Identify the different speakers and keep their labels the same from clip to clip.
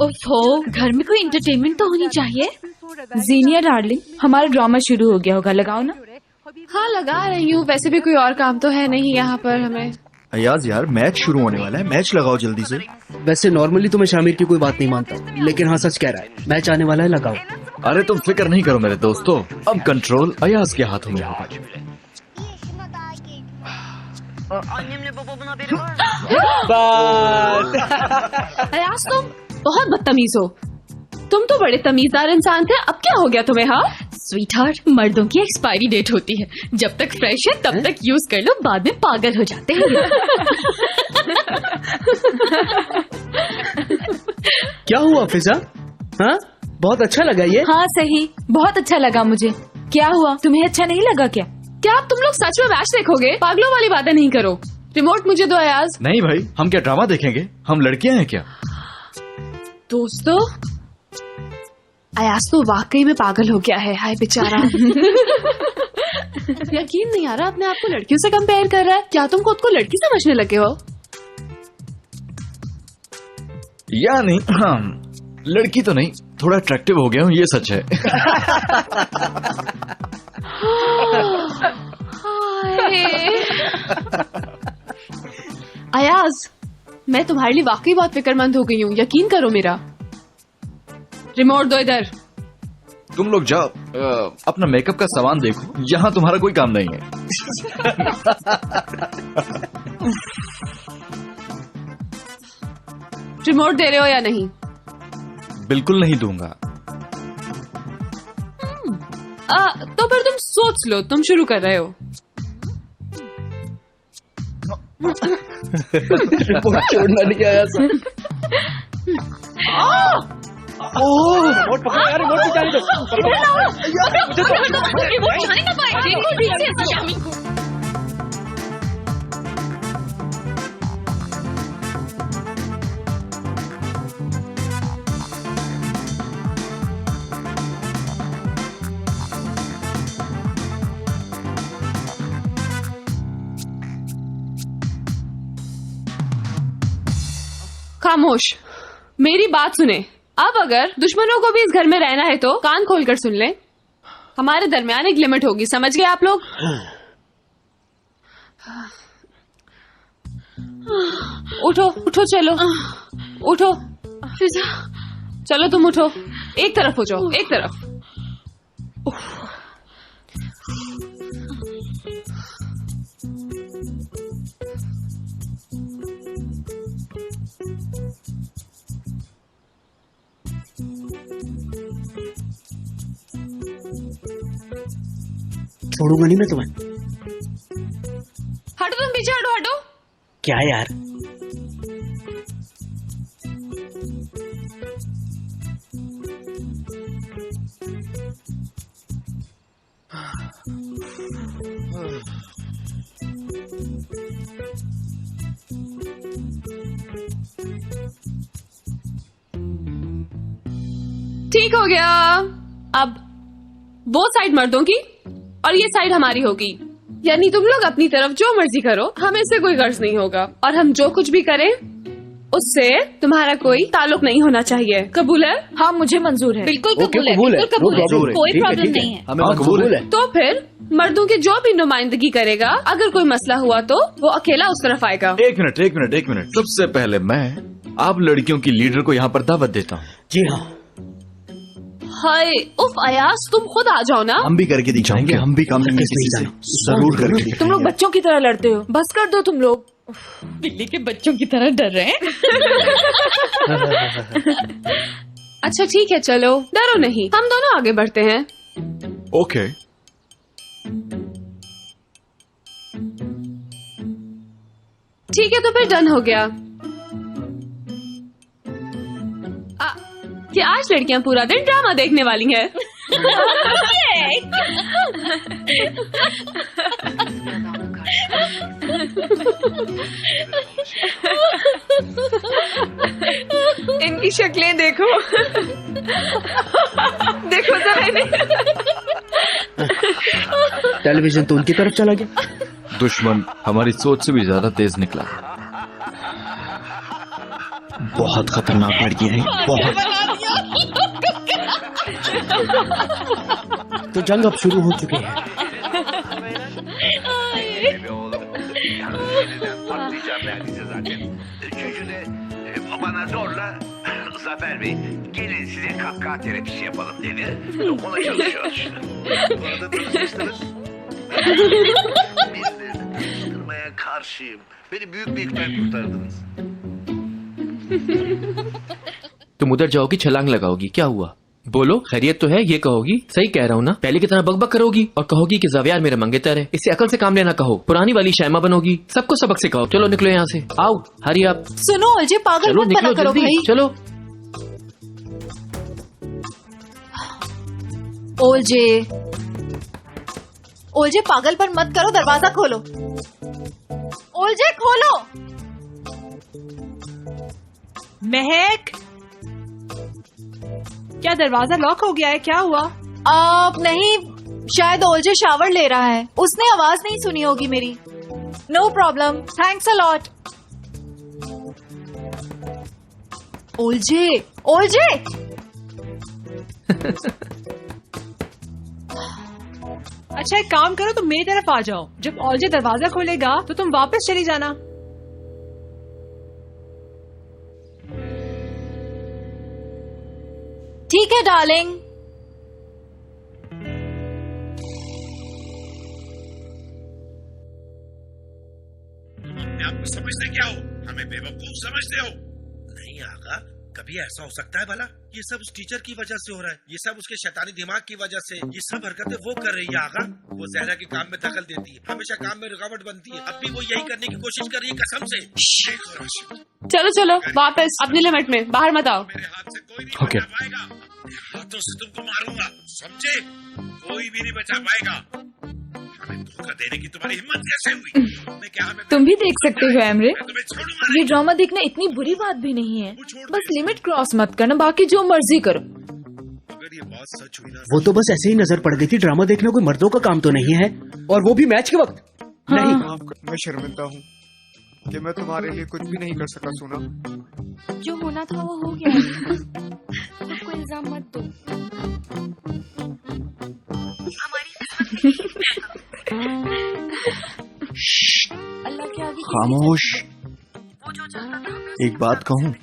Speaker 1: ओफो, घर में कोई इंटरटेनमेंट तो होनी चाहिए।
Speaker 2: जीनिया डार्लिंग, हमारा ड्रामा शुरू हो गया होगा, लगाओ ना।
Speaker 1: हाँ लगा रही हूँ, वैसे भी कोई और काम तो है नहीं यहाँ पर हमें।
Speaker 3: अयाज यार, मैच शुरू होने वाला है, मैच लगाओ जल्दी से।
Speaker 4: वैसे नॉर्मली तो मैं शामिर की कोई बात नहीं मानता, लेकिन हाँ सच कह रहा है, मैच आने वाला है, लगाओ।
Speaker 5: अरे तुम फिक्र नहीं करो मेरे दोस्तों, अब कंट्रोल अयाज के हाथों में होगा।
Speaker 1: अयाज तुम बहुत बदतमीज हो। तुम तो बड़े तमीजदार इंसान थे, अब क्या हो गया तुम्हें? हाँ स्वीटहार्ट, मर्दों की एक्सपायरी डेट होती है, जब तक फ्रेश है तब तक यूज कर लो, बाद में पागल हो जाते हैं।
Speaker 4: क्या हुआ फिजा? हाँ बहुत अच्छा लगा ये।
Speaker 2: हाँ सही, बहुत अच्छा लगा मुझे। क्या हुआ, तुम्हें अच्छा नहीं लगा क्या?
Speaker 1: क्या अब तुम लोग सच में मैच देखोगे? पागलों वाली बातें नहीं करो। रिमोट मुझे दो अयाज।
Speaker 5: नहीं भाई, हम क्या ड्रामा देखेंगे? हम लड़कियां हैं क्या?
Speaker 1: दोस्तों, अयाज तो वाकई में पागल हो गया है, हाय बेचारा। यकीन नहीं आ रहा, अपने आप को लड़कियों से कंपेयर कर रहा है। क्या तुम खुद को लड़की समझने लगे हो?
Speaker 5: या नहीं, हाँ लड़की तो नहीं, थोड़ा अट्रैक्टिव हो गया हूँ, ये सच है।
Speaker 1: अयाज, मैं तुम्हारे लिए वाकई बहुत फिक्रमंद हो गई हूँ, यकीन करो मेरा। रिमोट दो इधर।
Speaker 5: तुम लोग जाओ, अपना मेकअप का सामान देखो, यहाँ तुम्हारा कोई काम नहीं है।
Speaker 1: रिमोट दे रहे हो या नहीं?
Speaker 5: बिल्कुल नहीं दूंगा।
Speaker 1: तो फिर तुम सोच लो, तुम शुरू कर रहे हो।
Speaker 4: छोड़ना नहीं आया सर। रिमोट पकड़ो यार, रिमोट पे जाने दो।
Speaker 1: खामोश, मेरी बात सुने। अब अगर दुश्मनों को भी इस घर में रहना है तो कान खोलकर सुन ले। हमारे दरमियान एक लिमिट होगी, समझ गए आप लोग? उठो उठो, चलो उठो। चलो तुम उठो, एक तरफ हो जाओ, एक तरफ।
Speaker 4: छोड़ूंगा नहीं मैं तुम्हें।
Speaker 1: हटो, तुम पीछे हटो, हटो।
Speaker 4: क्या यार,
Speaker 1: ठीक हो गया। अब वो साइड मर्दों की और ये साइड हमारी होगी, यानी तुम लोग अपनी तरफ जो मर्जी करो, हमें इससे कोई गर्ज नहीं होगा। और हम जो कुछ भी करें उससे तुम्हारा कोई ताल्लुक नहीं होना चाहिए। कबूल है?
Speaker 2: हाँ मुझे मंजूर है।
Speaker 1: बिल्कुल
Speaker 4: ओके,
Speaker 1: कबूल है,
Speaker 4: कबूल है,
Speaker 1: बिल्कुल कबूल है,
Speaker 4: नो प्रॉब्लम,
Speaker 1: कोई
Speaker 4: ठीक है,
Speaker 1: प्रॉब्लम
Speaker 4: ठीक है।
Speaker 1: नहीं है।
Speaker 4: हमें
Speaker 5: हाँ,
Speaker 4: कबूल है।
Speaker 1: तो फिर मर्दों की जो भी नुमाइंदगी करेगा, अगर कोई मसला हुआ तो वो अकेला उस तरफ आएगा।
Speaker 5: एक मिनट, एक मिनट, एक मिनट। सबसे पहले मैं आप लड़कियों की लीडर को यहाँ पर दावत देता हूँ।
Speaker 4: जी हाँ,
Speaker 1: हाय उफ अयाज, तुम खुद आ जाओ ना।
Speaker 3: हम भी करके दिखाएंगे, हम भी काम लेंगे किसी से, जरूर करके
Speaker 2: तुम
Speaker 3: दिखाएंगे।
Speaker 2: लोग बच्चों की तरह लड़ते हो, बस कर दो तुम लोग।
Speaker 1: बिल्ली के बच्चों की तरह डर रहे हैं। अच्छा ठीक है, चलो डरो नहीं, हम दोनों आगे बढ़ते हैं।
Speaker 5: ओके।
Speaker 1: ठीक है, तो फिर डन हो गया। कि आज लड़कियां पूरा दिन ड्रामा देखने वाली हैं। इनकी शक्लें देखो। देखो जरा इन्हें।
Speaker 4: टेलीविजन तो उनकी तरफ चला गया।
Speaker 5: दुश्मन हमारी सोच से भी ज्यादा तेज निकला।
Speaker 3: बहुत खतरनाक लड़की है, बहुत।
Speaker 4: तो जंग अब शुरू हो चुकी है।
Speaker 6: Patlayacağım neredeyse zaten. Çocuğu da bana zorla Zafer Bey gelin size kahkaha terapisi yapalım dedi. Ona çalışıyoruz işte. Bu arada tanışmıştınız. Birilerini tanıştırmaya karşıyım. Beni büyük bir yükten kurtardınız.
Speaker 7: तुम उधर जाओगी छलांग लगाओगी, क्या हुआ? बोलो खैरियत तो है, ये कहोगी। सही कह रहा हूँ ना? पहले की तरह बकबक करोगी और कहोगी कि ज़ावियार मेरा मंगेतर है, इससे अकल से काम लेना कहो। पुरानी वाली शैमा बनोगी, सबको सबक सिखाओ। चलो निकलो यहाँ से, आओ हरी आप।
Speaker 2: सुनो ओलजे, पागल
Speaker 7: चलो
Speaker 2: मत बना
Speaker 7: निकलो
Speaker 2: करो
Speaker 7: जल्दी,
Speaker 2: भाई।
Speaker 7: चलो।
Speaker 2: ओलजे, ओलजे पागल पर मत करो, दरवाजा खोलो। ओलजे खोलो।
Speaker 8: महक, क्या दरवाजा लॉक हो गया है? क्या हुआ?
Speaker 2: नहीं, शायद ओलजे शावर ले रहा है, उसने आवाज नहीं सुनी होगी मेरी। No problem, thanks a lot. ओलजे, ओलजे।
Speaker 8: अच्छा एक काम करो, तुम मेरी तरफ आ जाओ। जब ओलजे दरवाजा खोलेगा तो तुम वापस चली जाना।
Speaker 2: ठीक है डार्लिंग।
Speaker 6: अपने आप को समझते क्या हो? हमें बेवकूफ समझते हो? नहीं आगा, कभी ऐसा हो सकता है भला? ये सब उस टीचर की वजह से हो रहा है, ये सब उसके शैतानी दिमाग की वजह से। ये सब हरकतें वो कर रही है आगा। वो ज़हरा के काम में दखल देती है, हमेशा काम में रुकावट बनती है। अब भी वो यही करने की कोशिश कर रही है कसम से। देखो राशिद,
Speaker 1: चलो चलो वापस अपनी लिमिट में, बाहर मत आओ।
Speaker 6: मेरे हाथ से कोई नहीं
Speaker 5: Okay.
Speaker 6: बचा पाएगा। हाथों से तुमको मारूंगा, समझे? कोई भी नहीं बचा पाएगा। हमें धोखा देने की तुम्हारी हिम्मत कैसे हुई? तुमने क्या हमें
Speaker 2: तुम भी देख सकते हो एमरे,
Speaker 6: मैं तुम्हें छोड़ूंगा
Speaker 2: ये ड्रामा देखना इतनी बुरी बात भी नहीं है। बस लिमिट क्रॉस मत करना, बाकी जो मर्जी करो।
Speaker 6: अगर ये बात सच हुई ना,
Speaker 4: वो तो बस ऐसे ही नजर पड़ गई थी। ड्रामा देखना कोई मर्दों का काम तो नहीं है, और वो भी मैच के वक्त। नहीं,
Speaker 9: मैं शर्मिंदा हूँ कि मैं तुम्हारे लिए कुछ भी नहीं कर सका सोना।
Speaker 2: जो होना था वो हो गया। खुद को इल्जाम मत दो। अल्लाह के आगे
Speaker 3: खामोश। एक बात कहूँ,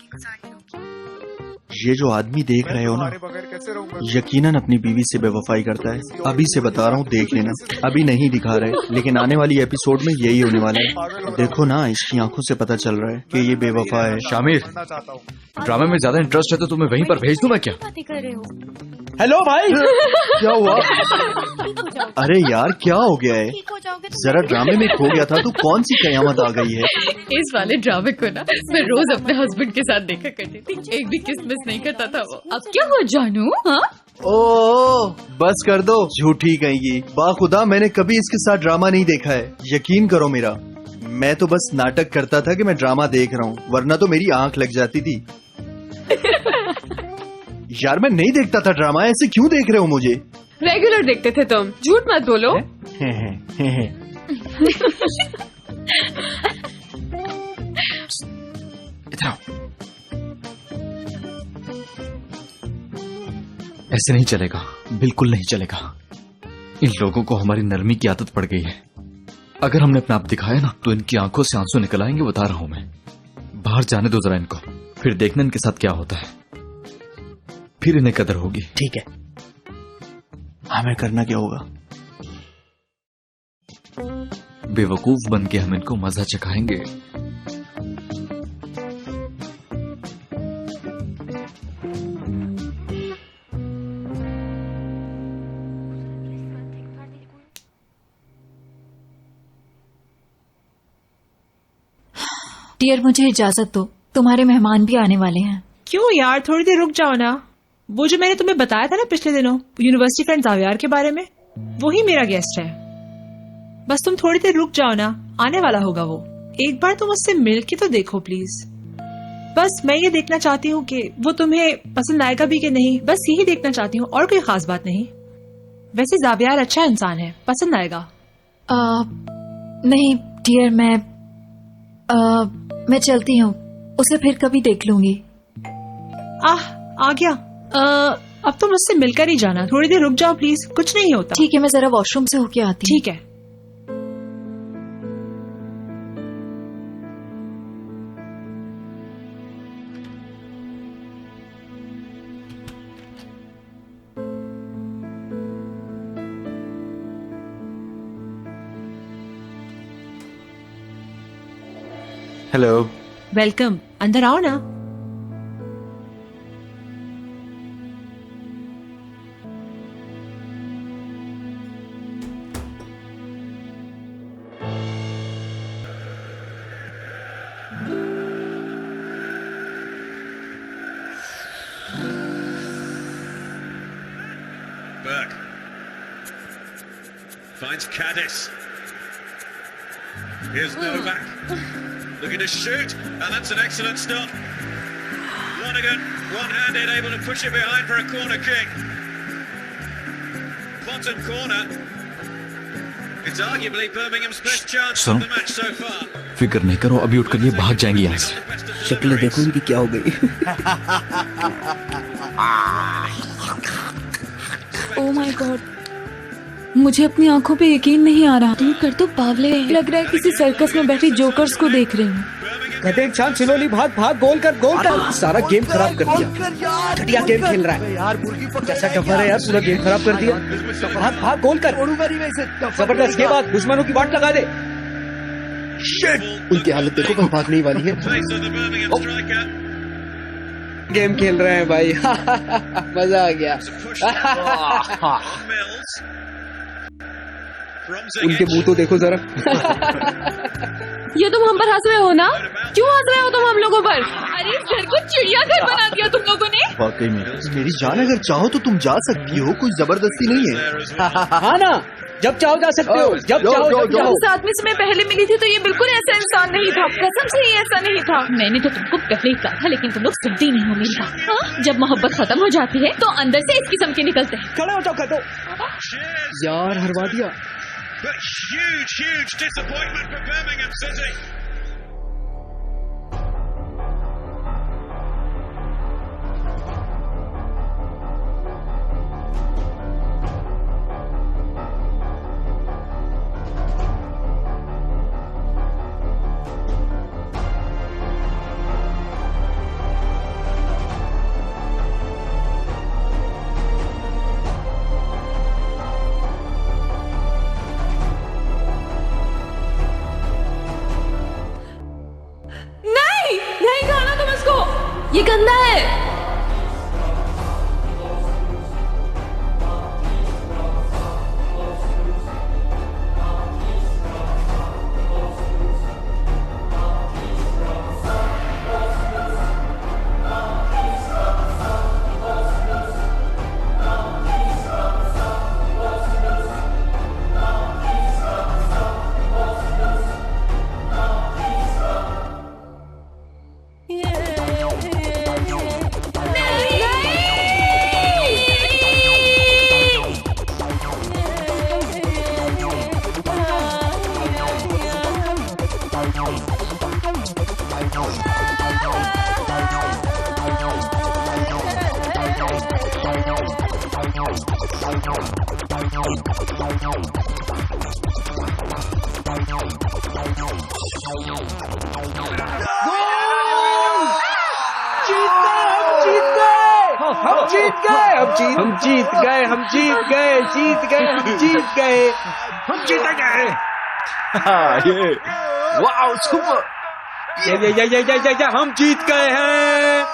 Speaker 3: ये जो आदमी देख रहे हो ना,
Speaker 9: तुम्हारे बगैर कैसे रहूंगा?
Speaker 3: यकीनन अपनी बीवी से बेवफाई करता है। अभी से बता रहा हूँ, देख लेना। अभी नहीं दिखा रहे, लेकिन आने वाली एपिसोड में यही होने वाला है। देखो ना, इसकी आंखों से पता चल रहा है कि ये बेवफा है।
Speaker 5: शामिर,
Speaker 9: करना चाहता हूँ।
Speaker 5: ड्रामे में ज्यादा इंटरेस्ट है तो तुम्हें वहीं पर भेज दूं मैं क्या?
Speaker 2: बातें कर रहे हो?
Speaker 4: हेलो भाई।
Speaker 3: क्या हुआ?
Speaker 2: ठीक हो जाओगे,
Speaker 3: अरे यार, क्या हो गया है?
Speaker 2: ठीक हो जाओगे।
Speaker 3: जरा ड्रामे में खो गया था, तो कौन सी कयामत आ गई है?
Speaker 1: इस वाले ड्रामे को ना मैं रोज अपने हस्बैंड के साथ देखा करती थी, एक भी किस मिस नहीं करता था वो।
Speaker 2: अब क्या हो जानू? हाँ,
Speaker 3: ओ, बस कर दो, झूठी कहेंगी। बाखुदा मैंने कभी इसके साथ ड्रामा नहीं देखा है, यकीन करो मेरा। मैं तो बस नाटक करता था कि मैं ड्रामा देख रहा हूँ, वरना तो मेरी आंख लग जाती थी। यार मैं नहीं देखता था ड्रामा, ऐसे क्यों देख रहे हो मुझे?
Speaker 1: रेगुलर देखते थे तुम, झूठ मत बोलो।
Speaker 5: इधर आओ। ऐसे नहीं चलेगा, बिल्कुल नहीं चलेगा। इन लोगों को हमारी नरमी की आदत पड़ गई है। अगर हमने अपना आप दिखाया ना तो इनकी आंखों से आंसू निकल आएंगे, बता रहा हूं मैं। बाहर जाने दो जरा इनको, फिर देखना इनके साथ क्या होता है, फिर इन्हें कदर होगी।
Speaker 4: ठीक है।
Speaker 3: हमें करना क्या होगा?
Speaker 5: बेवकूफ बन के हम इनको मजा चखाएंगे।
Speaker 2: डियर मुझे इजाजत दो, तुम्हारे मेहमान भी आने वाले हैं।
Speaker 8: क्यों यार, थोड़ी देर रुक जाओ ना। वो जो मैंने तुम्हें बताया था ना पिछले दिनों, यूनिवर्सिटी फ्रेंड ज़ावियार के बारे में, वही मेरा गेस्ट है। बस तुम थोड़ी देर रुक जाओ ना, आने वाला होगा वो। एक बार तुम उससे मिल के तो देखो प्लीज। बस मैं ये देखना चाहती हूँ कि वो तुम्हें पसंद आएगा भी कि नहीं, बस यही देखना चाहती हूँ, और कोई खास बात नहीं। वैसे ज़ावियार अच्छा इंसान है, पसंद आएगा।
Speaker 2: नहीं डियर, मैं चलती हूँ। उसे फिर कभी देख लूंगी।
Speaker 8: आ गया। अब तो मुझसे मिलकर ही जाना, थोड़ी देर रुक जाओ प्लीज, कुछ नहीं होता।
Speaker 2: ठीक है, मैं जरा वॉशरूम से होके आती हूँ।
Speaker 8: ठीक है।
Speaker 5: हेलो।
Speaker 8: वेलकम, अंदर आओ ना।
Speaker 6: Burke finds Caddis. Here's Novak looking to shoot, and that's an excellent stop. Lonergan, one-handed, able to push it behind for a corner kick. Bottom corner. It's arguably Birmingham's best chance of the match so far.
Speaker 5: फिक्र नहीं करो, अभी उठकर ये भाग जाएंगी यहाँ से।
Speaker 4: शक्ल देखो इनकी क्या हो गई।
Speaker 2: ओह माय गॉड, मुझे अपनी आंखों पे यकीन नहीं आ रहा। दूर कर तो पागले, लग रहा है किसी सर्कस में बैठी जोकर्स को देख रही हूँ।
Speaker 4: कहते हैं चांद सिलोली, भाग भाग, गोल कर गोल कर। सारा गेम खराब कर दिया। घटिया गेम खेल रहा है यार। कैसा टफर है यार, पूरा गेम खराब कर दिया। भाग भाग, गोल कर। जबरदस्त गेम, बाद दुश्मनों की बाट लगा दे। उनकी हालत देखो, कहीं भागने ही वाली है। गेम खेल रहे हैं भाई। मजा आ गया। उनके मुंह तो देखो जरा।
Speaker 1: ये तुम हम पर हंस रहे हो ना? क्यों हंस रहे हो तुम हम लोगों पर? अरे इस घर को चिड़ियाघर बना दिया तुम लोगों ने।
Speaker 3: वाकई में मेरी जान, अगर चाहो तो तुम जा सकती हो, कोई जबरदस्ती नहीं है।
Speaker 4: हाँ ना, जब चाहो जा सकते हो, जब चाहो जब चाहो।
Speaker 1: साथ में से मैं पहले मिली थी तो ये बिल्कुल ऐसा इंसान नहीं था, कसम से ही ऐसा नहीं था। मैंने तो तुमको पहले ही कहा था, लेकिन तुम लोग सुनती नहीं हो मेरी बात। हाँ? जब मोहब्बत खत्म हो जाती है तो अंदर से इस किस्म के निकलते हैं।
Speaker 4: खड़ा हो जाओ, कर दो यार, हरवा दिया।
Speaker 6: But huge disappointment for Birmingham City.
Speaker 1: ये गंदा है।
Speaker 4: हम जीत गए, हम जीत गए, जीत गए, हम जीत गए, हम जीत गए।
Speaker 5: ये वाओ, सुपर।
Speaker 4: ये हम जीत गए हैं।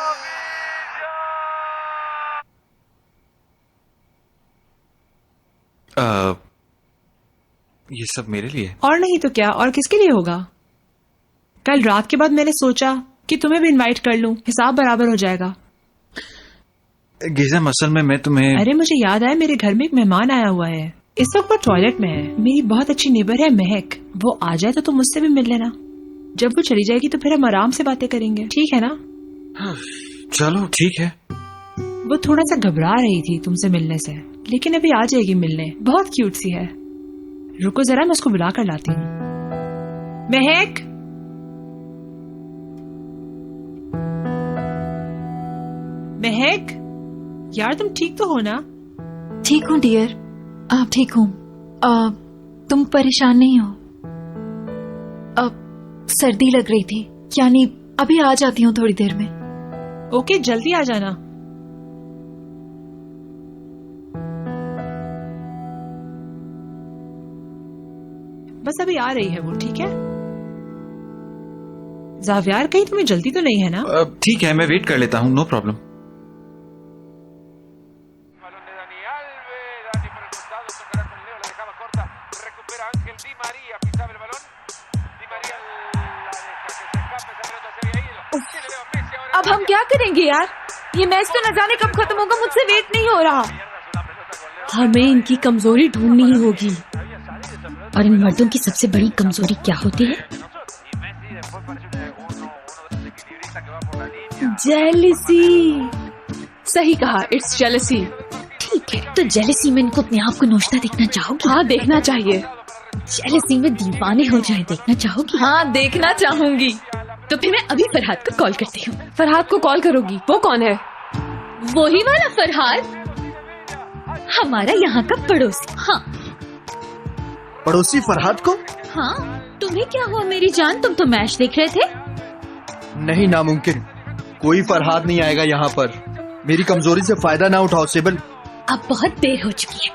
Speaker 5: ये सब मेरे लिए?
Speaker 8: और नहीं तो क्या, और किसके लिए होगा? कल रात के बाद मैंने सोचा कि तुम्हें भी इनवाइट कर लूं, हिसाब बराबर हो जाएगा।
Speaker 5: गिज़म, असल में मैं तुम्हें...
Speaker 8: अरे मुझे याद आया, मेरे घर में एक मेहमान आया हुआ है। इस वक्त वो टॉयलेट में है। मेरी बहुत अच्छी नेबर है महक, वो आ जाए तो तुम मुझसे भी मिल लेना। जब वो चली जाएगी तो फिर हम आराम से बातें करेंगे, ठीक है ना?
Speaker 5: चलो ठीक है।
Speaker 8: वो थोड़ा सा घबरा रही थी तुमसे मिलने से, लेकिन अभी आ जाएगी मिलने। बहुत क्यूट सी है। रुको जरा, मैं उसको बुला कर लाती हूँ। महक, महक, यार तुम ठीक तो हो ना?
Speaker 2: ठीक हूँ डियर, आप ठीक हूँ? तुम परेशान नहीं हो? सर्दी लग रही थी, यानी अभी आ जाती हूँ थोड़ी देर में।
Speaker 8: ओके, जल्दी आ जाना। बस अभी आ रही है वो, ठीक है? जावियार, कहीं तुम्हें जल्दी तो नहीं है ना?
Speaker 5: ठीक है, मैं वेट कर लेता हूँ, नो प्रॉब्लम।
Speaker 2: अब हम क्या करेंगे यार? ये मैच तो न जाने कब खत्म होगा, मुझसे वेट नहीं हो रहा।
Speaker 1: हमें इनकी कमजोरी ढूंढनी ही होगी। और इन मर्दों की सबसे बड़ी कमजोरी क्या होती है? जेलसी। सही कहा, इट्स जेलसी।
Speaker 2: ठीक है, तो जेलसी में इनको अपने आप को नोचता देखना चाहोगी?
Speaker 1: हाँ, देखना चाहिए।
Speaker 2: जेलसी में दीवाने हो जाए देखना चाहोगी? हाँ, देखना चाहूंगी।
Speaker 1: तो फिर मैं अभी फरहाद को कॉल करती हूँ। फरहाद को कॉल करोगी? वो कौन है?
Speaker 2: वही वाला फरहाद, हमारा यहाँ का पड़ोसी। हाँ
Speaker 3: पड़ोसी फरहाद को?
Speaker 2: हाँ, तुम्हें क्या हुआ मेरी जान? तुम तो मैच देख रहे थे।
Speaker 3: नहीं, नामुमकिन। कोई फरहाद नहीं आएगा यहाँ पर। मेरी कमजोरी से फायदा ना उठाओ सिबल।
Speaker 2: अब बहुत देर हो चुकी है।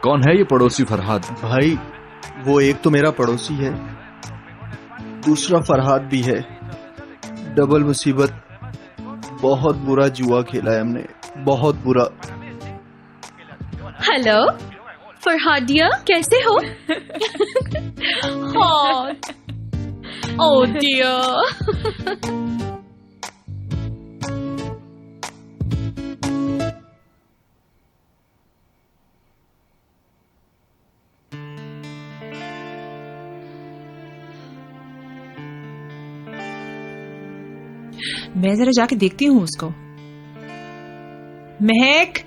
Speaker 5: कौन है ये पड़ोसी फरहाद?
Speaker 3: भाई, वो एक तो मेरा पड़ोसी है, दूसरा फरहाद भी है। डबल मुसीबत। बहुत बुरा जुआ खेला है हमने, बहुत बुरा।
Speaker 2: हेलो फरहादिया, कैसे हो? Oh dear.
Speaker 8: मैं जरा जाके देखती हूँ उसको। महक,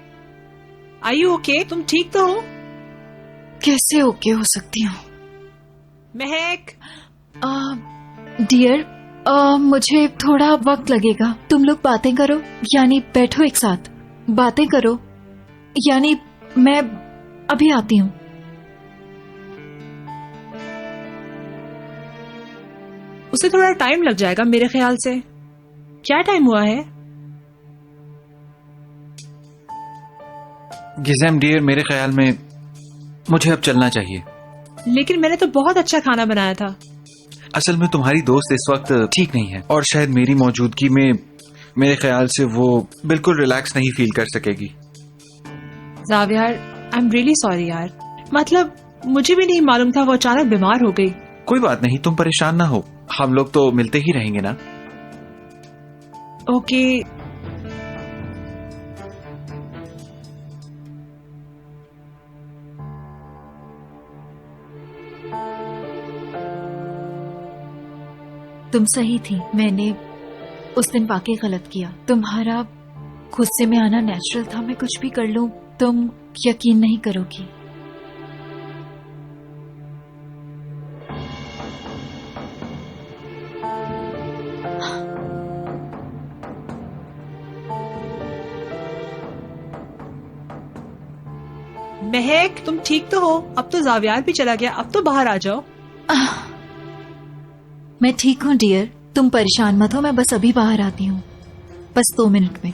Speaker 8: आर यू ओके? तुम ठीक तो हो?
Speaker 2: कैसे ओके हो सकती हूँ?
Speaker 8: महक,
Speaker 2: डियर, मुझे थोड़ा वक्त लगेगा। तुम लोग बातें करो, यानी बैठो एक साथ, बातें करो, यानी मैं अभी आती हूँ।
Speaker 8: उसे थोड़ा टाइम लग जाएगा मेरे ख्याल से। क्या टाइम हुआ है?
Speaker 5: गिज़ैम डियर, मेरे ख्याल में मुझे अब चलना चाहिए।
Speaker 8: लेकिन मैंने तो बहुत अच्छा खाना बनाया था।
Speaker 5: असल में तुम्हारी दोस्त इस वक्त ठीक नहीं है और शायद मेरी मौजूदगी में मेरे ख्याल से वो बिल्कुल रिलैक्स नहीं फील कर सकेगी।
Speaker 8: Zaviyar, I am really sorry यार। मतलब मुझे भी नहीं मालूम था वो अचानक बीमार हो गई।
Speaker 5: कोई बात नहीं, तुम परेशान ना हो, हम लोग तो मिलते ही रहेंगे ना।
Speaker 8: ओके।
Speaker 2: तुम सही थी, मैंने उस दिन वाकई गलत किया। तुम्हारा गुस्से में आना नेचुरल था। मैं कुछ भी कर लूं, तुम यकीन नहीं करोगी।
Speaker 8: महक, तुम ठीक तो हो? अब तो जावियार भी चला गया, अब तो बाहर आ जाओ।
Speaker 2: मैं ठीक हूँ डियर, तुम परेशान मत हो, मैं बस अभी बाहर आती हूँ, बस 2 मिनट में।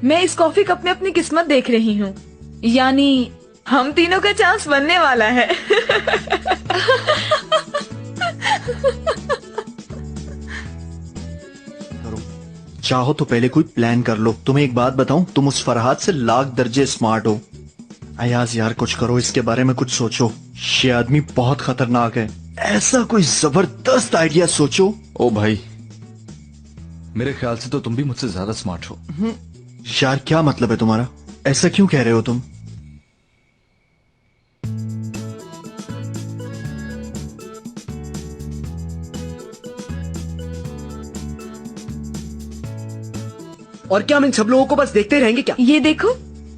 Speaker 10: मैं इस कॉफी कप में अपनी किस्मत देख रही हूँ, यानी हम तीनों का चांस बनने वाला है।
Speaker 3: चाहो तो पहले कोई प्लान कर लो। तुम्हें एक बात बताऊं, तुम उस फरहाद से लाख दर्जे स्मार्ट हो। अयाज यार कुछ करो, इसके बारे में कुछ सोचो। ये आदमी बहुत खतरनाक है, ऐसा कोई जबरदस्त आइडिया सोचो।
Speaker 5: ओ भाई, मेरे ख्याल से तो तुम भी मुझसे ज्यादा स्मार्ट हो।
Speaker 3: यार क्या मतलब है तुम्हारा? ऐसा क्यों कह रहे हो तुम?
Speaker 4: और क्या हम इन सब लोगों को बस देखते रहेंगे क्या?
Speaker 10: ये देखो।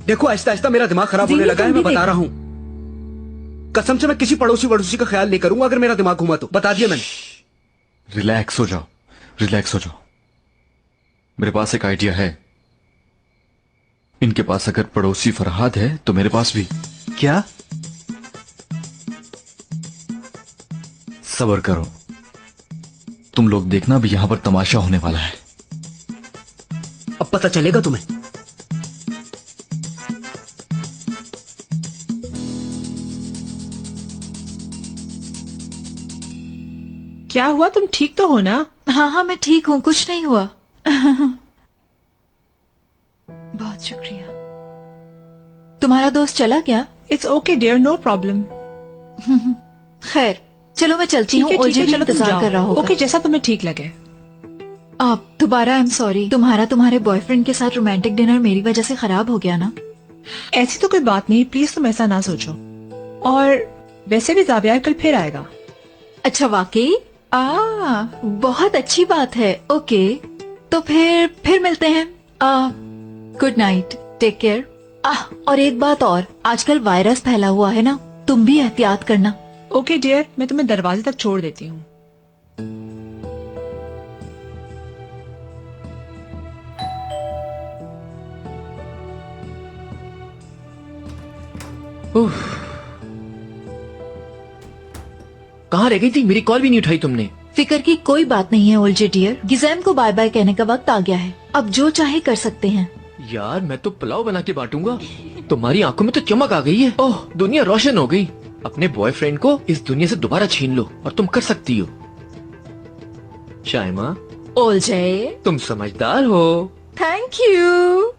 Speaker 4: देखो आहिस्ता आहिस्ता मेरा दिमाग खराब होने
Speaker 10: जी,
Speaker 4: लगा है,
Speaker 10: तुम
Speaker 4: मैं
Speaker 10: भी
Speaker 4: बता
Speaker 10: देखो।
Speaker 4: रहा हूँ। कसम से मैं किसी पड़ोसी का ख्याल नहीं करूंगा अगर मेरा दिमाग घुमा तो। बता दिया मैंने।
Speaker 5: रिलैक्स हो जाओ, रिलैक्स हो जाओ। मेरे पास एक आइडिया है। इनके पास अगर पड़ोसी फरहाद है तो मेरे पास भी।
Speaker 3: क्या?
Speaker 5: सब्र करो, तुम लोग देखना भी यहां पर तमाशा होने वाला है।
Speaker 4: अब पता चलेगा तुम्हें।
Speaker 8: क्या हुआ, तुम ठीक तो हो ना?
Speaker 2: हाँ हाँ मैं ठीक हूँ, कुछ नहीं हुआ। बहुत शुक्रिया। तुम्हारा दोस्त चला क्या?
Speaker 8: It's okay dear, no problem.
Speaker 2: खैर चलो मैं चलती
Speaker 8: ठीक
Speaker 2: हूँ,
Speaker 8: है ठीक
Speaker 2: ओजे
Speaker 8: है,
Speaker 2: भी
Speaker 8: चलो तुम
Speaker 2: इंतजार
Speaker 8: जाओ।
Speaker 2: कर रहा होगा।
Speaker 8: ओके, जैसा तुम्हें ठीक लगे।
Speaker 2: आप दोबारा आई एम सॉरी, तुम्हारे बॉयफ्रेंड के साथ रोमांटिक डिनर मेरी वजह से खराब हो गया ना।
Speaker 8: ऐसी तो कोई बात नहीं, प्लीज तुम ऐसा ना सोचो। और वैसे भी जावियार कल फिर आएगा।
Speaker 2: अच्छा वाकई? बहुत अच्छी बात है। ओके तो फिर मिलते हैं। Good night, take care. और एक बात और, आजकल वायरस फैला हुआ है ना, तुम भी एहतियात करना।
Speaker 8: ओके डियर, मैं तुम्हें दरवाजे तक छोड़ देती हूँ।
Speaker 7: कहाँ रह गई थी? मेरी कॉल भी नहीं उठाई तुमने।
Speaker 2: फिक्र की कोई बात नहीं है ओल्जे डियर, गिज़ैम को बाय बाय कहने का वक्त आ गया है। अब जो चाहे कर सकते हैं।
Speaker 7: यार मैं तो पुलाव बना के बांटूंगा। तुम्हारी आंखों में तो चमक आ गई है। ओह, दुनिया रोशन हो गई। अपने बॉयफ्रेंड को इस दुनिया से दोबारा छीन लो और तुम कर सकती हो। शाइमा,
Speaker 2: ओल्जे
Speaker 7: तुम समझदार हो।
Speaker 2: Thank you.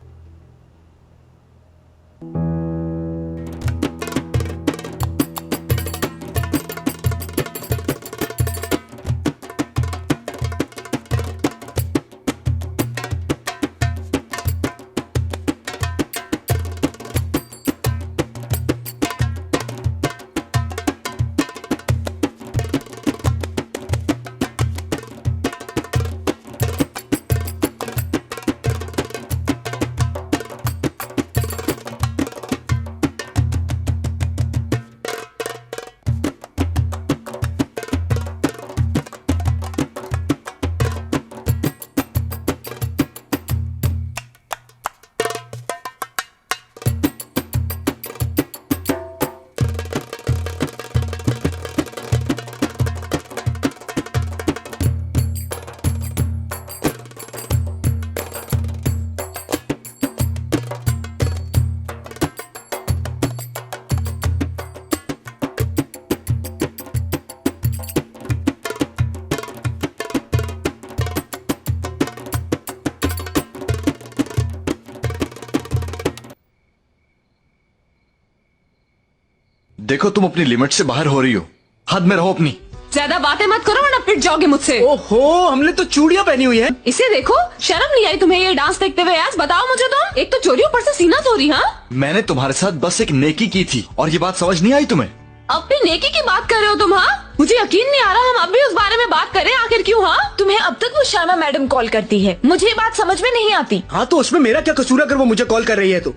Speaker 5: देखो तुम अपनी लिमिट से बाहर हो रही हो, हद में रहो अपनी।
Speaker 1: ज्यादा बातें मत करो वरना पिट जाओगे मुझसे।
Speaker 4: ओहो, हमने तो चूड़ियां पहनी हुई है।
Speaker 1: इसे देखो, शर्म नहीं आई तुम्हें ये डांस देखते हुए? आज बताओ मुझे तुम, एक तो चोरी ऊपर से सीना चोरी। हाँ,
Speaker 5: मैंने तुम्हारे साथ बस एक नेकी की थी और ये बात समझ नहीं आई तुम्हें?
Speaker 1: अब भी नेकी की बात कर रहे हो तुम? हाँ, मुझे यकीन नहीं आ रहा हम अब भी उस बारे में बात करें, आखिर क्यों? हाँ,
Speaker 10: तुम्हें अब तक वो शर्मा मैडम कॉल करती है, मुझे ये बात समझ में नहीं आती।
Speaker 4: हाँ तो उसमें मेरा क्या कसूर अगर वो मुझे कॉल कर रही है तो?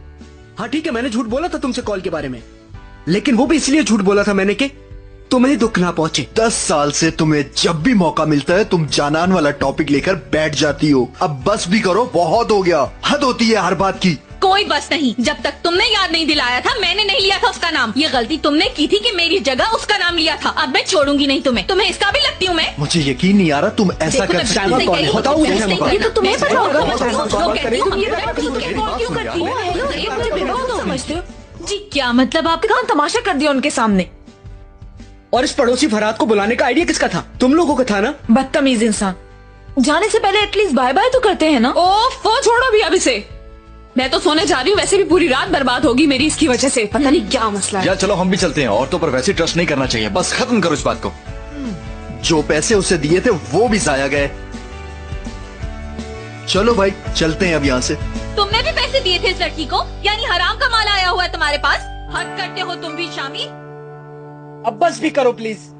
Speaker 4: हाँ ठीक है, मैंने झूठ बोला था तुमसे कॉल के बारे में, लेकिन वो भी इसलिए झूठ बोला था मैंने कि तुम्हें दुख ना पहुंचे।
Speaker 3: 10 साल से तुम्हें जब भी मौका मिलता है तुम जानान वाला टॉपिक लेकर बैठ जाती हो। अब बस भी करो, बहुत हो गया, हद होती है हर बात की।
Speaker 11: कोई बस नहीं, जब तक तुमने याद नहीं दिलाया था मैंने नहीं लिया था उसका नाम। ये गलती तुमने की थी कि मेरी जगह उसका नाम लिया था। अब मैं छोड़ूंगी नहीं तुम्हें। तुम्हें इसका भी लगती हूँ मैं।
Speaker 3: मुझे यकीन नहीं आ रहा तुम ऐसा
Speaker 11: देखो,
Speaker 3: कर
Speaker 11: मैं
Speaker 3: सकती
Speaker 11: बिल्कुल
Speaker 3: हो।
Speaker 11: नहीं कह रही हूँ,
Speaker 4: बताओ,
Speaker 11: तुम
Speaker 4: ये
Speaker 11: नहीं
Speaker 4: तो
Speaker 11: कह रही।
Speaker 10: तुम्हें
Speaker 11: मैं
Speaker 10: पता होगा,
Speaker 11: जो कहती हूँ,
Speaker 10: कॉल
Speaker 11: कहती हूँ, ये
Speaker 10: करती
Speaker 11: क्यों करती हो?
Speaker 10: हेलो, ये मुझे बेवकूफ
Speaker 11: तुम
Speaker 10: समझते हो?
Speaker 11: जी क्या मतलब आप?
Speaker 10: कहाँ तमाशा कर दिया उनके सामने।
Speaker 4: और इस पड़ोसी फरहाद को बुलाने का आइडिया किसका था? तुम लोगों का था ना?
Speaker 10: बदतमीज इंसान। जाने से पहले एटलीस्ट बाय बाय तो करते हैं ना।
Speaker 1: ओफ, वो छोड़ो भी अब इसे। मैं तो सोने जा रही हूँ, वैसे भी पूरी रात बर्बाद होगी मेरी इसकी वजह से। पता नहीं क्या मसला है।
Speaker 5: यार चलो हम भी चलते हैं, औरतों पर वैसे ट्रस्ट नहीं करना चाहिए, बस खत्म करो इस बात को।
Speaker 3: जो पैसे उसे दिए थे वो भी जाया गए। चलो भाई चलते हैं अब यहाँ से।
Speaker 11: तुमने भी पैसे दिए थे इस लड़की को, यानी हराम का माल आया हुआ है तुम्हारे पास। हद करते हो तुम भी शामी।
Speaker 4: अब बस भी करो प्लीज।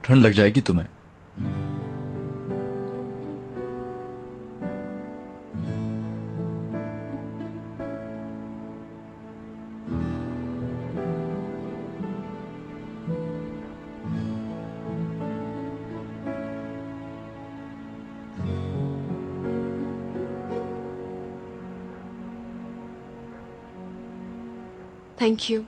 Speaker 5: ठंड लग जाएगी तुम्हें।
Speaker 1: Thank you.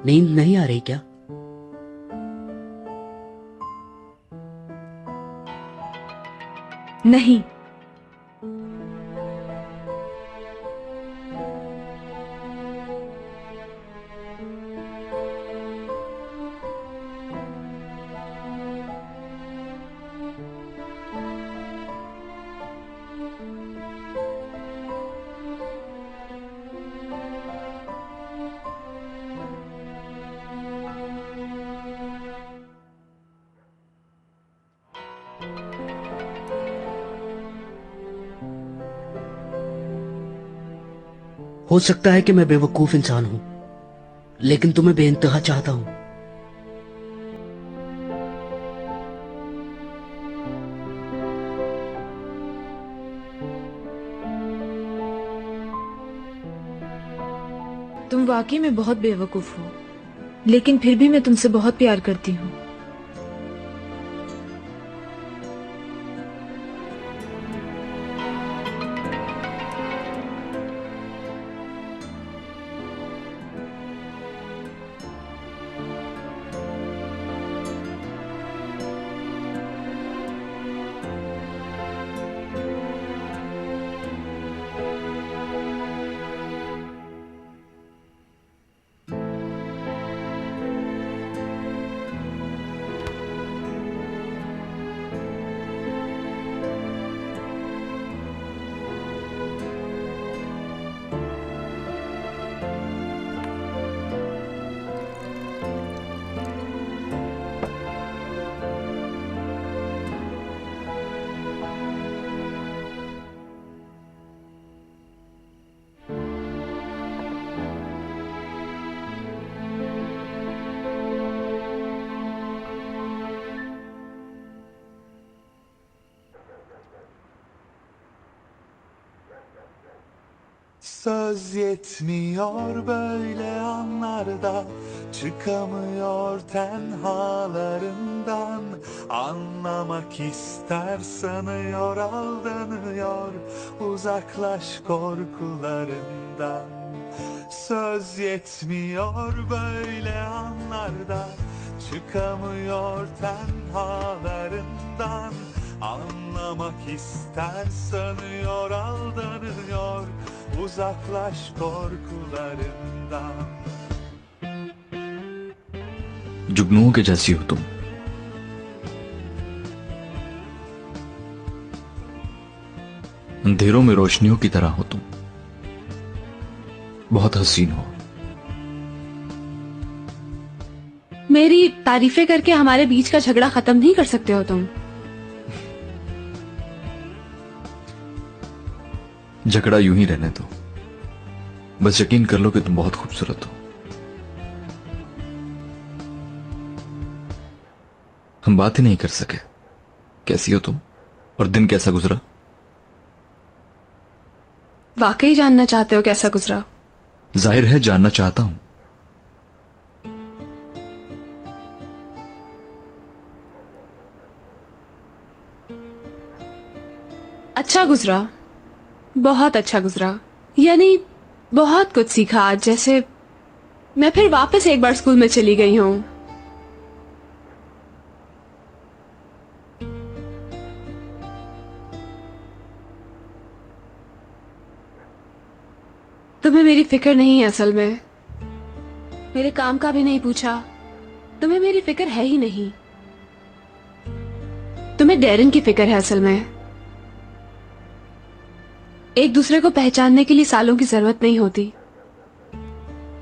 Speaker 4: नींद नहीं आ रही क्या?
Speaker 10: नहीं।
Speaker 4: हो सकता है कि मैं बेवकूफ इंसान हूं, लेकिन तुम्हें बेइंतहा चाहता हूं।
Speaker 10: तुम वाकई में बहुत बेवकूफ हो, लेकिन फिर भी मैं तुमसे बहुत प्यार करती हूँ।
Speaker 12: Söz yetmiyor böyle anlarda, çıkamıyor tenhalarından. Anlamak ister sanıyor, aldanıyor, uzaklaş korkularından. Söz yetmiyor böyle anlarda, çıkamıyor tenhalarından. Anlamak ister sanıyor, aldanıyor, uzaklaş korkularından.
Speaker 5: जुगनुओं के जैसी हो तुम। अंधेरों में रोशनियों की तरह हो तुम। बहुत हसीन हो।
Speaker 1: मेरी तारीफें करके हमारे बीच का झगड़ा खत्म नहीं कर सकते हो तुम।
Speaker 5: झगड़ा यूं ही रहने दो, बस यकीन कर लो कि तुम बहुत खूबसूरत हो। हम बात ही नहीं कर सके। कैसी हो तुम और दिन कैसा गुजरा?
Speaker 1: वाकई जानना चाहते हो कैसा गुजरा?
Speaker 5: जाहिर है जानना चाहता हूं।
Speaker 1: अच्छा गुजरा, बहुत अच्छा गुजरा। यानी बहुत कुछ सीखा आज। जैसे मैं फिर वापस एक बार स्कूल में चली गई हूँ। तुम्हें मेरी फिक्र नहीं है असल में। मेरे काम का भी नहीं पूछा। तुम्हें मेरी फिक्र है ही नहीं। तुम्हें डेरिन की फिक्र है असल में। एक दूसरे को पहचानने के लिए सालों की जरूरत नहीं होती।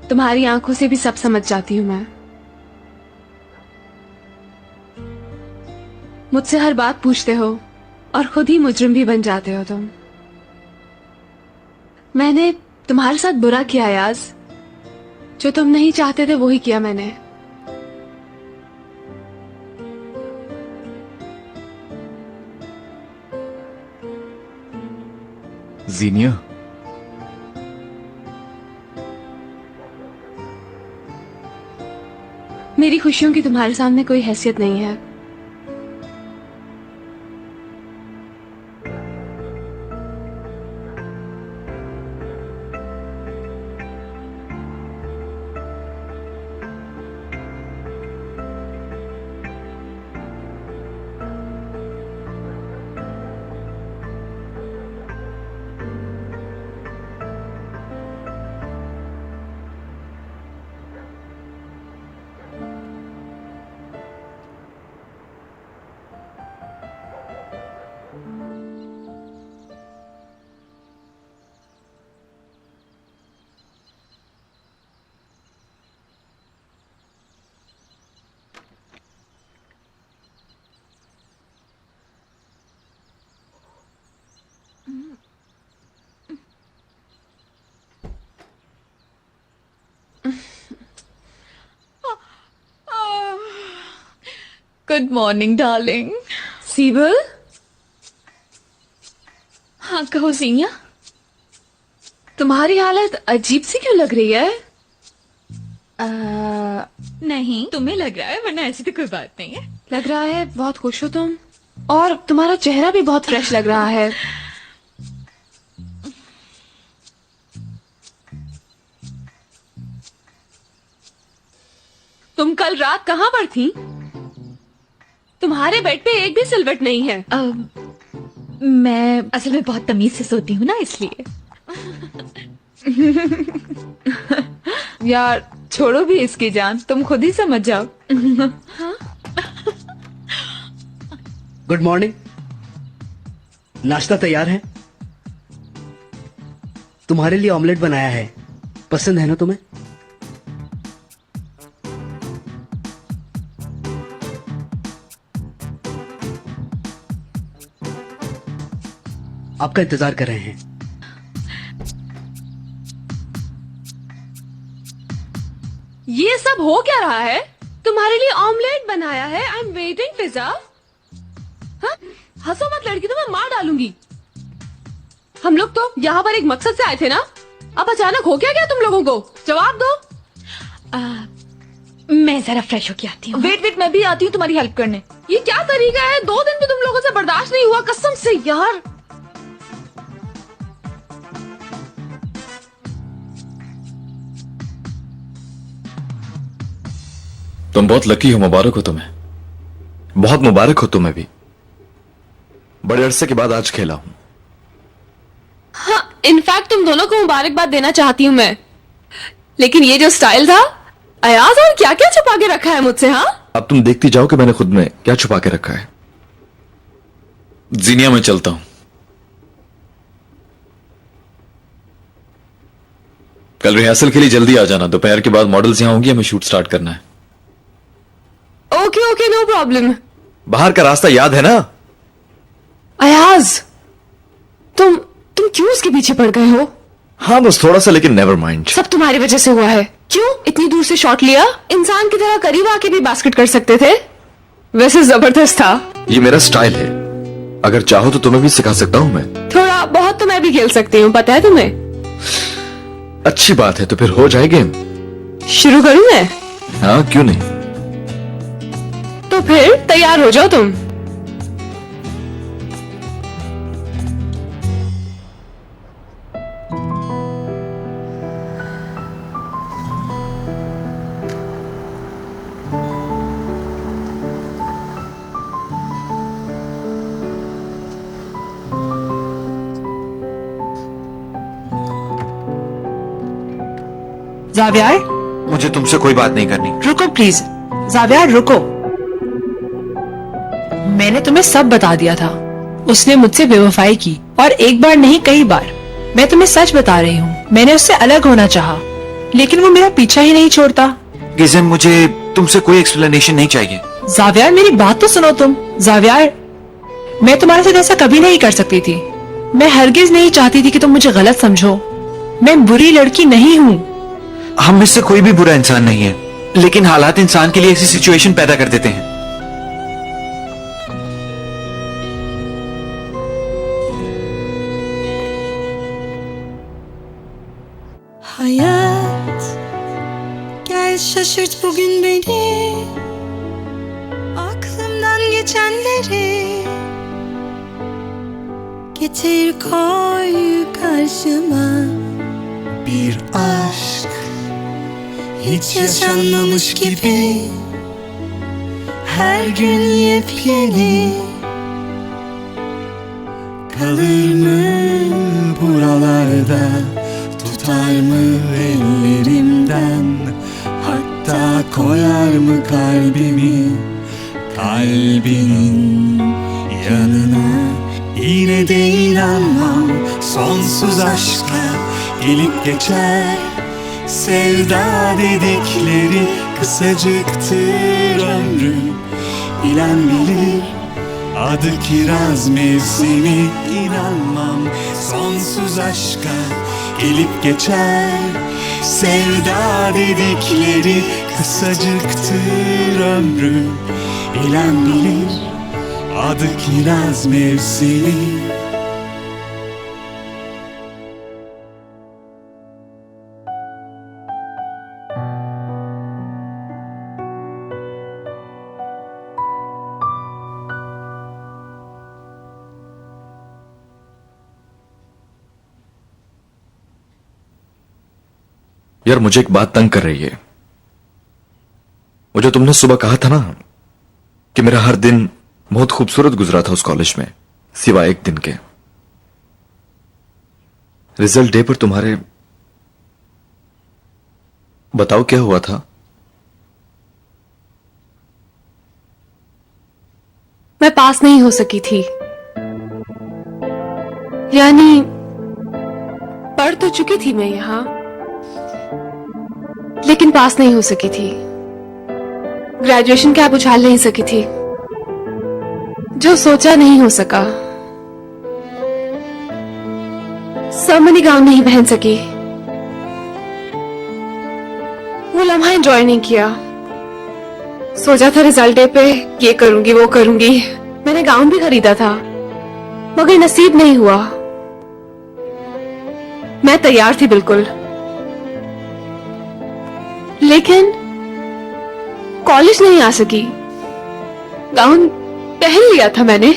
Speaker 1: तुम्हारी आंखों से भी सब समझ जाती हूं मैं। मुझसे हर बात पूछते हो और खुद ही मुजरिम भी बन जाते हो तुम। मैंने तुम्हारे साथ बुरा किया याज। जो तुम नहीं चाहते थे वो ही किया मैंने।
Speaker 5: जीनिया,
Speaker 1: मेरी खुशियों की तुम्हारे सामने कोई हैसियत नहीं है।
Speaker 10: Good morning darling.
Speaker 1: सीबल,
Speaker 10: हाँ कहो सीनिया।
Speaker 1: तुम्हारी हालत अजीब सी क्यों लग रही है?
Speaker 10: नहीं तुम्हें लग रहा है, वरना ऐसी तो कोई बात नहीं है।
Speaker 1: लग रहा है बहुत खुश हो तुम, और तुम्हारा चेहरा भी बहुत फ्रेश लग रहा है। तुम कल रात कहाँ पर थी? तुम्हारे बेड पे एक भी सिलवट नहीं है।
Speaker 10: मैं असल में बहुत तमीज से सोती हूँ ना, इसलिए।
Speaker 1: यार छोड़ो भी इसकी जान, तुम खुद ही समझ जाओ।
Speaker 4: Good morning. नाश्ता तैयार है। तुम्हारे लिए ऑमलेट बनाया है, पसंद है ना तुम्हें? आपका इंतजार कर रहे हैं।
Speaker 1: ये सब हो क्या रहा है? तुम्हारे लिए ऑमलेट बनाया है। I am waiting pizza. हाँ? हंसो मत लड़की, तो मैं मार डालूंगी। हम लोग तो यहाँ पर एक मकसद से आए थे ना, अब अचानक हो क्या गया तुम लोगों को? जवाब दो।
Speaker 2: मैं जरा फ्रेश होके आती हूँ।
Speaker 10: वेट, मैं भी आती हूँ तुम्हारी हेल्प करने।
Speaker 1: ये क्या तरीका है? 2 दिन भी तुम लोगों से बर्दाश्त नहीं हुआ, कसम से यार।
Speaker 5: तुम बहुत लकी हो, मुबारक हो तुम्हें, बहुत मुबारक हो तुम्हें भी। बड़े अरसे के बाद आज खेला हूं।
Speaker 1: हाँ, इनफैक्ट तुम दोनों को मुबारकबाद देना चाहती हूँ मैं, लेकिन ये जो स्टाइल था अयाज, और क्या क्या छुपा के रखा है मुझसे? हाँ,
Speaker 5: अब तुम देखती जाओ कि मैंने खुद में क्या छुपा के रखा है। जीनिया में चलता हूं, कल रिहर्सल के लिए जल्दी आ जाना। दोपहर के बाद मॉडल्स यहां होंगी, हमें शूट स्टार्ट करना है।
Speaker 1: Okay, no problem.
Speaker 5: बाहर का रास्ता याद है ना?
Speaker 1: अयाज, तुम क्यों उसके पीछे पड़ गए हो?
Speaker 5: हाँ बस थोड़ा सा, लेकिन नेवर माइंड।
Speaker 1: सब तुम्हारी वजह से हुआ है। क्यों इतनी दूर से शॉट लिया? इंसान की तरह करीब आके भी बास्केट कर सकते थे। वैसे जबरदस्त था।
Speaker 5: ये मेरा स्टाइल है, अगर चाहो तो तुम्हें भी सिखा सकता हूं मैं।
Speaker 1: थोड़ा बहुत तो मैं भी खेल सकती हूँ, पता है तुम्हें।
Speaker 5: अच्छी बात है, तो फिर हो जाए गेम।
Speaker 1: शुरू करूँ मैं?
Speaker 5: हाँ क्यों नहीं।
Speaker 1: तो फिर तैयार हो जाओ तुम।
Speaker 8: जावियार,
Speaker 9: मुझे तुमसे कोई बात नहीं करनी।
Speaker 8: रुको प्लीज। जावियार रुको, मैंने तुम्हें सब बता दिया था। उसने मुझसे बेवफाई की, और एक बार नहीं कई बार। मैं तुम्हें सच बता रही हूँ, मैंने उससे अलग होना चाहा, लेकिन वो मेरा पीछा ही नहीं छोड़ता।
Speaker 9: गिज़म, मुझे तुमसे कोई एक्सप्लेनेशन नहीं चाहिए।
Speaker 8: जावियार मेरी बात तो सुनो तुम। जावियार, मैं तुम्हारे साथ ऐसा कभी नहीं कर सकती थी। मैं हरगिज नहीं चाहती थी कि तुम मुझे गलत समझो। मैं बुरी लड़की नहीं हूँ।
Speaker 9: हम में से कोई भी बुरा इंसान नहीं है, लेकिन हालात इंसान के लिए ऐसी सिचुएशन पैदा कर देते हैं।
Speaker 13: Hayat, gel şaşırt bugün beni, aklımdan geçenleri getir koy karşıma. Bir aşk hiç yaşanmamış gibi, her gün yepyeni. Kalır mı buralarda, tutar mı ellerimden, hatta koyar mı kalbimi kalbinin yanına. Yine de inanmam sonsuz aşka, gelip geçer sevda dedikleri, kısacıktır ömrü, bilen bilir. Adı kiraz mevsimi, inanmam sonsuz aşka, gelip geçer sevda dedikleri, kısacıktır ömrü, bilen bilir. Adı kiraz mevsimi.
Speaker 5: यार मुझे एक बात तंग कर रही है। वो जो तुमने सुबह कहा था ना कि मेरा हर दिन बहुत खूबसूरत गुजरा था उस कॉलेज में, सिवाय एक दिन के। रिजल्ट डे पर तुम्हारे, बताओ क्या हुआ था?
Speaker 1: मैं पास नहीं हो सकी थी। यानी पढ़ तो चुकी थी मैं यहाँ, लेकिन पास नहीं हो सकी थी। ग्रेजुएशन कैप उछाल नहीं सकी थी। जो सोचा नहीं हो सका। समनी गाउन नहीं पहन सकी। वो लम्हा एंजॉय नहीं किया। सोचा था रिजल्ट डे पे ये करूंगी वो करूंगी। मैंने गाउन भी खरीदा था, मगर नसीब नहीं हुआ। मैं तैयार थी बिल्कुल, लेकिन कॉलेज नहीं आ सकी। गाउन पहन लिया था मैंने,